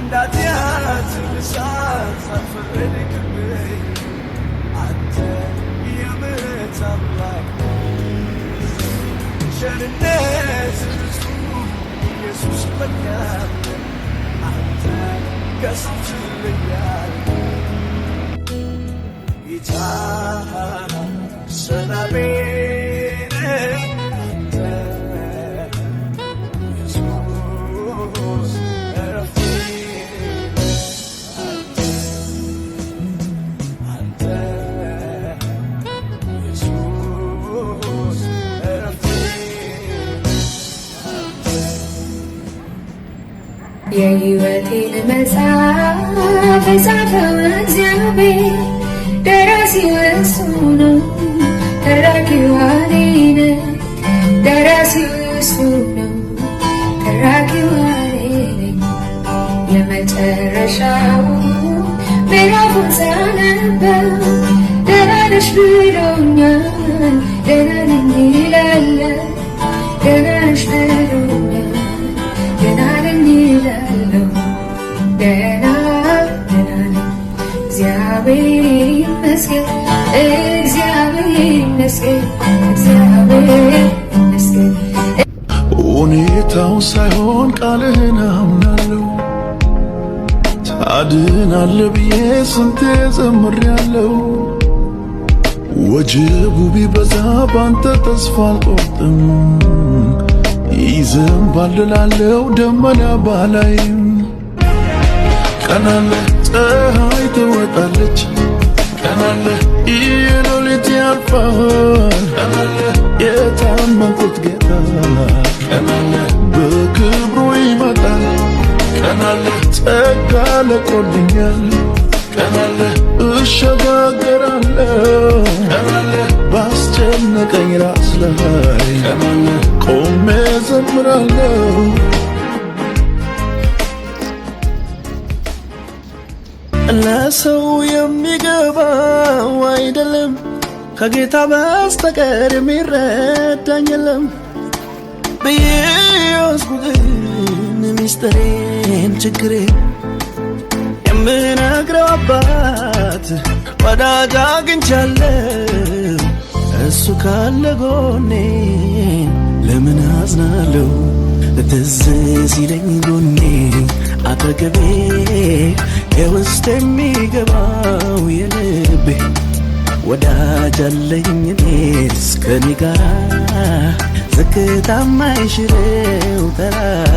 እንዳትያዝ ልሳት ሳትፈረድክብኝ አንተ የምሕረት አምላክ ቸርነት ብዙ ኢየሱስ መልካም አንተ ከሰው ትለያለህ ጌታ ሰላሜ የሕይወቴን መጽሐፍ የጻፈው እግዚአብሔር ደራሲው እሱ ነው ተራኪው እኔ ነኝ ደራሲው እሱ ነው ተራኪው እኔ ነኝ የመጨረሻው ምዕራፉን ሳነበው ደህና ነሽ ብሎኛል ደህና ነኝ ይላል ደህና ነሽ ብሎኛል ደህና ነኝ ይላለሁ ደህና ነኝ እግዚአብሔር ይመስገን እግዚአብሔር ይመስገን እግዚአብሔር ይመስገን ሁኔታው ሳይሆን ቃልህን አምናለሁ ታድናለህ ብዬ ስንቴ ዘምሬያለሁ ወጀቡ ቢበዛ ባንተ ተስፋ አልቆርጥም ይዘንባል እላለሁ ደመና ባላይም ቀን አለ ፀሐይ ትወጣለች ቀን አለ የሌሊት ያልፋል ቀን አለ የታመንኩት ጌታ ቀን አለ በክብሩ ይመጣል ቀን አለ ጸጋ ለቆልኛል ቀን አለ እሸጋገራለሁ ቀን አለ ባስጨነቀኝ ራስ ላይ ቀን አለ ቆሜ ዘምራለሁ ለሰው የሚገባው አይደለም ከጌታ በስተቀር የሚረዳኝ የለም ብዬ ያዝኩትን ሚስጥሬን ችግሬን የምነግረው አባት ወዳጅ አግኝቻለሁ እሱ ካለ ጎኔ ለምን አዝናለሁ ትዝ ሲለኝ ጎኔ አጠገቤ የውስጥ የሚገባው የልቤ ወዳጅ አለኝ እኔስ ከኔ ጋር ዝቅታ የማይሽረው ተራራ